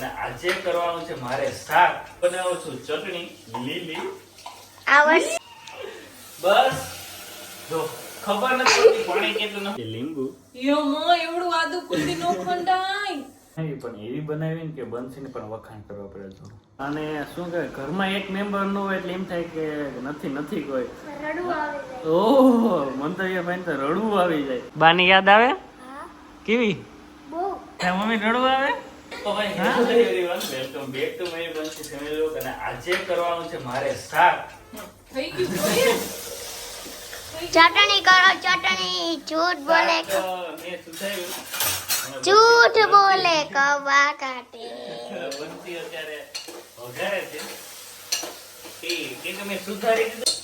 આજે કરવાનું છે મારે શાક બનાવું છું ચટણી લીલી આવસ બસ જો ખબર નથી પાણી કેટલું નથી લીંબુ યો મો એવડું આદુ કુટી નો ખંડાય નહીં પણ એવી બનાવી ને કે બનશે ને પણ વખાણ કરવા પડે થોડું અને શું કે ઘરમાં એક મેમ્બર નો હોય એટલે એમ થાય કે નથી કોઈ રડવું આવે ઓહો મંતવ્ય ભાઈ તો રડવું આવી જાય બાની યાદ આવે હા કેવી બહુ મમ્મી રડવું આવે તો ભાઈ hello everyone welcome back to my Bansi family vlog અને આજે કરવાનું છે મારે શાક થઈ ગયું જોઈએ ચટણી કરો ચટણી झूठ बोले મેં સુધાર્યું झूठ बोले कवा काटे બંસી અત્યારે વઘારે છે કે મેં સુધારી દીધું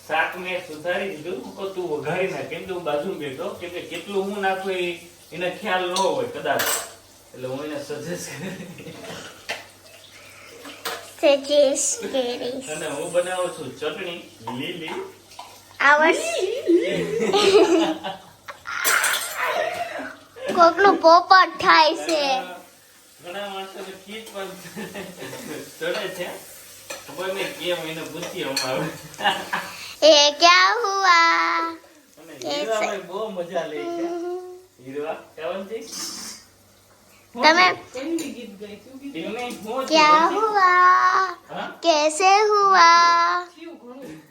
શાક મેં સુધારી દીધું તો તું વઘારી નાખ કેમ કે હું બાજુમાં બેઠો કેમ કે કેટલું હું નાખું એને ખ્યાલ ન હોય કદાચ એટલે હું એને સજેસ્ટ કરીશ અને હું બનાવું છું ચટણી લીલી આવસ કોકનું પોપટ થાય છે ઘણા માણસોને ખીચ પણ ચડે છે ખબર નહીં કેમ એને પૂછી અમારે એ ક્યાં હુઆ અને હીરાભાઈ બહુ મજા લે છે હીરવા કેવન છે તમે કેન્ડી ગીત ગઈ શું ગીત એને હું क्या हुआ હા कैसे हुआ થયું ઘણું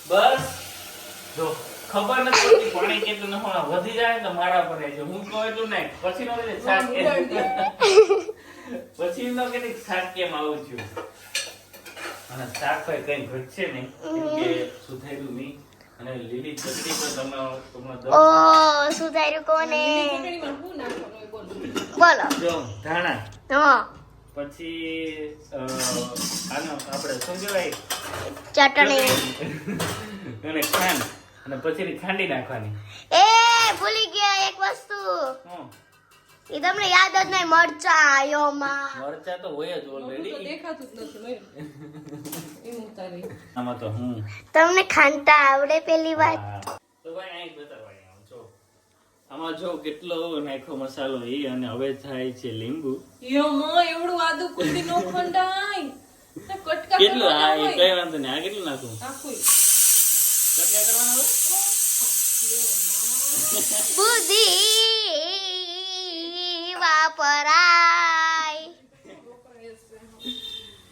બસ જો ખબર નથી પડતી પાણી કેટલું નખવા વધી જાય ને તો મારા પર રહેજો હું કહું એટલું નહીં પછી નો કે શાક કેમ પછી નો કે શાક કેમ આવું છું અને શાક ભાઈ કઈ ઘટશે નહીં કેમ કે સુધાર્યું નહીં અને લીલી ચટણી તો તમને ओ सुधार्યું કોને ચટણીમાં શું નાખવાનું એ બોલો બોલો જો ધાણા હા પછી આનો આપણે શું કહેવાય ચટણી અને ખાંડ અને પછી ખાંડી નાખવાની એ ભૂલી ગયા એક વસ્તુ હં. એ તમને યાદ જ નહીં મરચા આયો માં મરચા તો હોય જ મોઢું તો ઓલરેડી દેખાતું જ નથી મયુર એમ ઉતારી આમાં તો હું તમને ખાંડતા આવડે પેલી વાત તો ભાઈ અહીં બતાવાય આમ જો આમાં જો કેટલો નાખ્યો મસાલો એ અને હવે થાય છે લીંબુ યો મો એવડું આદુ કુટી નો ખંડાય ને કટકા કેટલું આ કરવાના એ હોય. કઈ વાંધો નહીં આ કેટલું નાખું આખું કેટલા કરવાના હોય બુદ્ધિ વાપરાય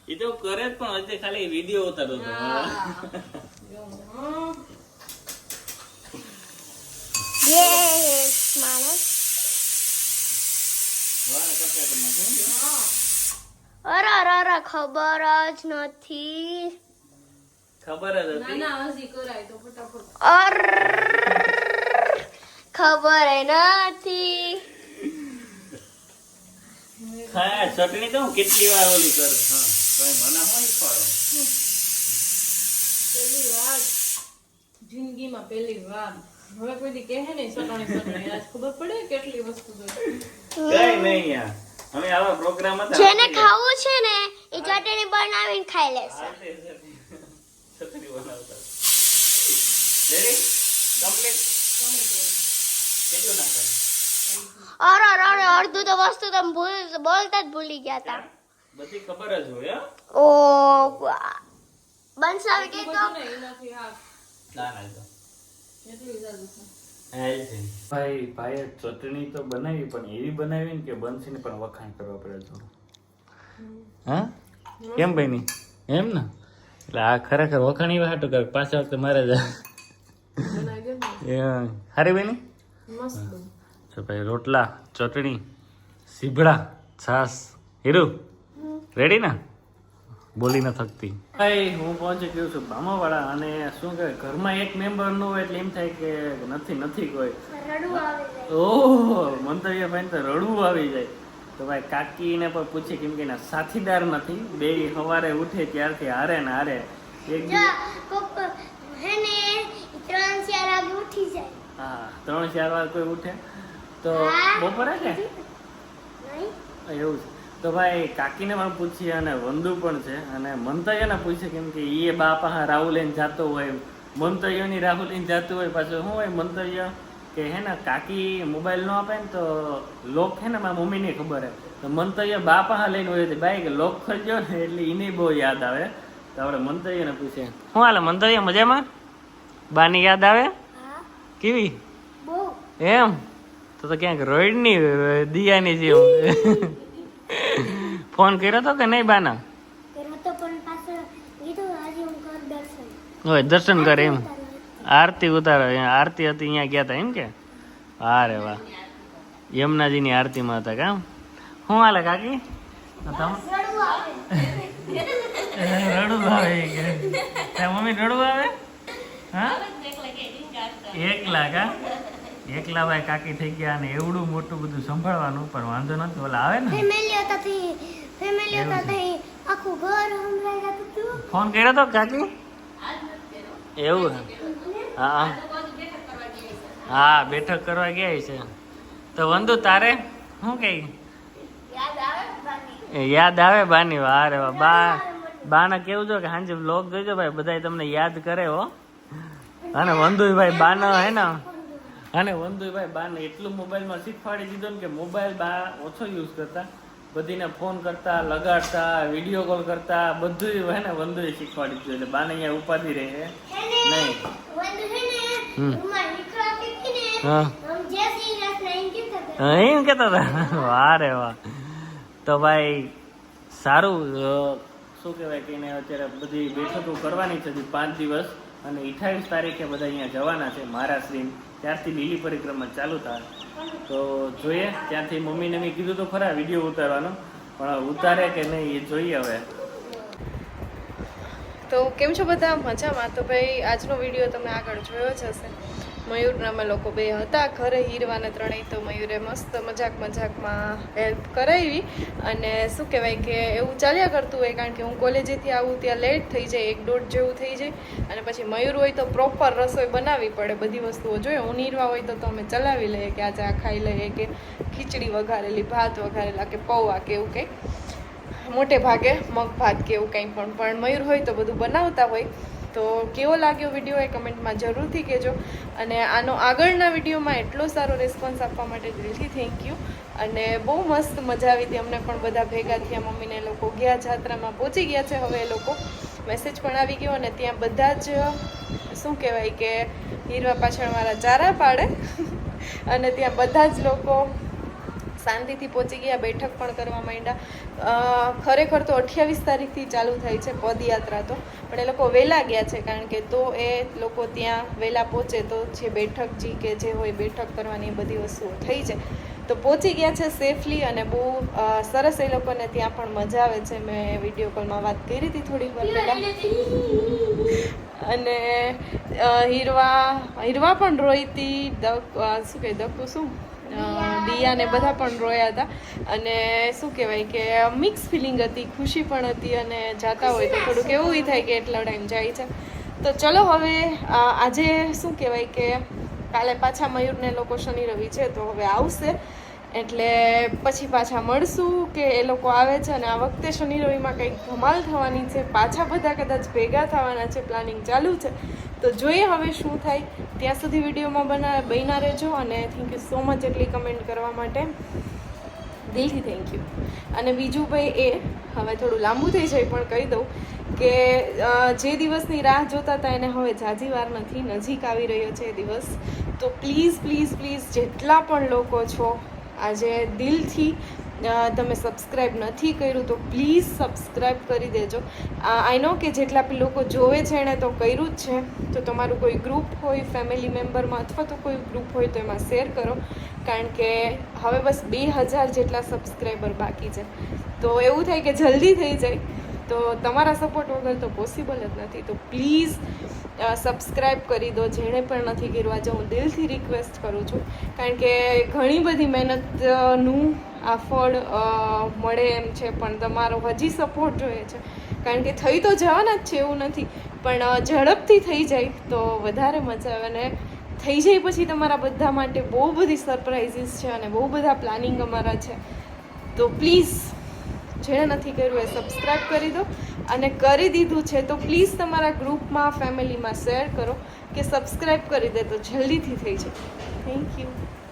એ તો કરે જ પણ હજી ખાલી વિડીયો ઉતારો તો યો મો યસ માણસ વાળા કટકા કરી નાખું અરે ખબર જ નથી ખબર જ હતી ના હજી કરાય તો ફટાફટ અર ખબર નથી હા ચટણી તો હું કેટલી વાર ઓલી કરું હા તો મને હોય ફાળો પહેલી વાર જિંદગીમાં પહેલી વાર હવે કોઈ દી કહે નહીં સટાણી આજ ખબર પડે કેટલી વસ્તુ જોઈ કઈ નહીં યાર અમે આવા પ્રોગ્રામ હતા જેને ખાવું છે ને એ ચટણી બનાવીને ખાઈ લેશે ચટણી બનાવતા રેડી કમ્પ્લીટ કેટલું નાખવાનું અરે અડધું તો વસ્તુ તમે બોલતા જ ભૂલી ગયા હતા બધી ખબર જ હોય હો. ઓ બંસાવી કે તો એનાથી હા ના ના તો એટલું જાજુ છે. ભાઈ ચટણી તો બનાવી પણ એવી બનાવી ને કે બંસીને પણ વખાણ કરવા પડે થોડું હા કેમ ભાઈ ની એમ ને એટલે આ ખરેખર વખાણી હાટું કર પાછા વખતે મારે જ બનાવી દે ને હારી ભાઈ ની મસ્ત તો ભાઈ રોટલા ચટણી સીભડા છાસ હીરું રેડી ને બોલી ન થકતી ભાઈ હું પહોંચી ગયો છું ભામાવાળા અને શું કહે ઘરમાં એક મેમ્બર નો હોય એટલે એમ થાય કે નથી કોઈ રડવું આવે ઓહો મંતવ્ય ભાઈ તો રડવું આવી જાય તો ભાઈ કાકીને પણ પૂછી કેમ કે એના સાથીદાર નથી બે સવારે ઉઠે ત્યારથી હારે ને હારે એક જો કોક હે ને 3-4 વાગે ઉઠી જાય હા 3-4 વાર કોઈ ઉઠે તો બપોરે કે નહીં એવું છે તો ભાઈ કાકીને પણ પૂછીએ અને વંદુ પણ છે અને મંતવ્યને પૂછે કેમ કે એ બાપા રાહુલ લઈને જતો હોય મંતવ્યની રાહુલ લઈને જતું હોય પાછું શું હોય મંતવ્ય કે હે ને કાકી મોબાઈલ ન આપે ને તો લોક હે ને મારા મમ્મીને ખબર હે તો મંતવ્ય બાપા હા લઈને હોય બાઈ કે લોક ખોલજો ને એટલે એને બહુ યાદ આવે તો આપણે મંતવ્યને પૂછીએ શું હાલે મંતવ્ય મજામાં બાની યાદ આવે કેવી એમ તો ક્યાંક રોડ ની દિયાની જેવું ફોન કર્યો તો કે નહીં બાના હોય દર્શન કરે એમ આરતી ઉતારો આરતી હતી અહીંયા ગયા હતા એમ કે અરે વાહ યમુનાજીની આરતીમાં હતા કામ શું હાલે કાકી રડવું આવે કે મમ્મી રડવું આવે હા એકલા કા એકલા ભાઈ કાકી થઈ ગયા અને એવડું મોટું બધું સંભાળવાનું પણ વાંધો નથી ઓલા આવે ને ફોન કર્યો તો કાકી એવું હા હા બેઠક કરવા ગયા છે તો વંદુ તારે શું કઈ યાદ આવે બાની વારે બાને કેવું છો કે સાંજે વ્લોગ જોઈજો ભાઈ બધા તમને યાદ કરે હો અને વંદુભાઈ બાનો હે ને અને વંદુભાઈ બાને એટલું મોબાઈલમાં શીખવાડી દીધો ને કે મોબાઈલ બા ઓછો યુઝ કરતા બધીને ફોન કરતા લગાડતા વિડીયો કોલ કરતા બધું હે ને વંદુએ શીખવાડી દીધું એટલે બાને અહીંયા ઉપાધિ રહે નહીં એમ કેતા હતા વાહ રે વાહ તો ભાઈ સારું શું કહેવાય કે એને અત્યારે બધી બેઠકો કરવાની છે 5 દિવસ અને 28 તારીખે બધા અહીંયા જવાના છે મહારાષ્ટ્રી ત્યારથી લીલી પરિક્રમા ચાલુ થાય તો જોઈએ ત્યાંથી મમ્મીને મેં કીધું તો ખરા વિડીયો ઉતારવાનો પણ ઉતારે કે નહીં એ જોઈએ હવે. તો કેમ છો બધા મજામાં? તો ભાઈ આજનો વિડીયો તમે આગળ જોયો જ હશે. મયુરના અમે લોકો બે હતા ઘરે, હીરવાને ત્રણેય. તો મયુરે મસ્ત મજાકમાં હેલ્પ કરાવી અને શું કહેવાય કે એવું ચાલ્યા કરતું હોય, કારણ કે હું કોલેજેથી આવું ત્યાં લેટ થઈ જાય, 1-1.5 જેવું થઈ જાય અને પછી મયુર હોય તો પ્રોપર રસોઈ બનાવવી પડે, બધી વસ્તુઓ જોઈએ. હું નીરવા હોય તો અમે ચલાવી લઈએ કે આજે આ ખાઈ લઈએ, કે ખીચડી વઘારેલી, ભાત વઘારેલા, કે પૌવા કે એવું કંઈ, મોટે ભાગે મગ ભાત કે એવું કંઈ પણ મયુર હોય તો બધું બનાવતા હોય. તો કેવો લાગ્યો વિડીયો એ કમેન્ટમાં જરૂરથી કહેજો. અને આનો આગળના વિડીયોમાં એટલો સારો રિસ્પોન્સ આપવા માટે દિલથી થેન્ક યુ. અને બહુ મસ્ત મજા આવી હતી અમને પણ, બધા ભેગા થયા. મમ્મીને એ લોકો ગયા, જાત્રામાં પહોંચી ગયા છે હવે એ લોકો, મેસેજ પણ આવી ગયો. અને ત્યાં બધા જ શું કહેવાય કે હીરવા પાછળ મારા ચારા પાડે અને ત્યાં બધા જ લોકો શાંતિથી પહોંચી ગયા, બેઠક પણ કરવા માંડ્યા. ખરેખર તો 28 તારીખથી ચાલુ થાય છે પદયાત્રા, તો પણ એ લોકો વહેલા ગયા છે, કારણ કે તો એ લોકો ત્યાં વહેલા પહોંચે તો જે બેઠક કે જે હોય બેઠક કરવાની એ બધી વસ્તુઓ થઈ જાય. તો પહોંચી ગયા છે સેફલી અને બહુ સરસ એ લોકોને ત્યાં પણ મજા આવે છે. મેં વિડીયો કોલમાં વાત કરી હતી થોડીક વાર પહેલાં. અને હીરવા પણ રોઈ હતી, શું કહે દક્કુ શું દિયા ને બધા પણ રોયા હતા. અને શું કહેવાય કે મિક્સ ફિલિંગ હતી, ખુશી પણ હતી. અને જાતા હોય તો થોડુંક એવું થાય કે એટલો ટાઈમ જાય છે. તો ચલો હવે આજે શું કહેવાય કે કાલે પાછા મયુરને લોકો શનિ રવિ છે તો હવે આવશે, એટલે પછી પાછા મળશું કે એ લોકો આવે છે. અને આ વખતે શનિ રવિમાં કંઈક ધમાલ થવાની છે, પાછા બધા કદાચ ભેગા થવાના છે, પ્લાનિંગ ચાલુ છે. તો જોઈએ હવે શું થાય. ત્યાં સુધી વિડીયોમાં બન્યા રહેજો. અને થેન્ક યુ સો મચ એટલી કમેન્ટ કરવા માટે, દિલથી થેન્ક યુ. અને બીજું ભાઈ એ હવે થોડું લાંબુ થઈ જાય પણ કહી દઉં કે જે દિવસની રાહ જોતા હતા એને હવે ઝાઝી વાર નથી, નજીક આવી રહ્યો છે એ દિવસ. તો પ્લીઝ જેટલા પણ લોકો છો આજે દિલથી તમે સબસ્ક્રાઈબ નથી કર્યું તો પ્લીઝ સબસ્ક્રાઈબ કરી દેજો. આઈ નો કે જેટલા બી લોકો જોવે છે એણે તો કર્યું જ છે. તો તમારું કોઈ ગ્રુપ હોય ફેમિલી મેમ્બરમાં અથવા તો કોઈ ગ્રુપ હોય તો એમાં શેર કરો, કારણ કે હવે બસ 2000 જેટલા સબસ્ક્રાઈબર બાકી છે. તો એવું થાય કે જલ્દી થઈ જાય, તો તમારા સપોર્ટ વગર તો પોસિબલ જ નથી. તો પ્લીઝ સબસ્ક્રાઈબ કરી દો જેણે પણ નથી કર્યું. આજે હું દિલથી રિક્વેસ્ટ કરું છું, કારણ કે ઘણી બધી મહેનતનું આ ફળ મળે એમ છે, પણ તમારો હજી સપોર્ટ જોઈએ છે. કારણ કે થઈ તો જવાના જ છે એવું નથી, પણ ઝડપથી થઈ જાય તો વધારે મજા આવે. અને થઈ જાય પછી તમારા બધા માટે બહુ બધી સરપ્રાઇઝીસ છે અને બહુ બધા પ્લાનિંગ અમારા છે. તો પ્લીઝ જેણે નથી કર્યું એ સબસ્ક્રાઈબ કરી દો. અને કરી દીધું છે તો પ્લીઝ તમારા ગ્રુપમાં ફેમિલીમાં શેર કરો કે સબસ્ક્રાઈબ કરી દે તો જલ્દીથી થઈ જાય. Thank you.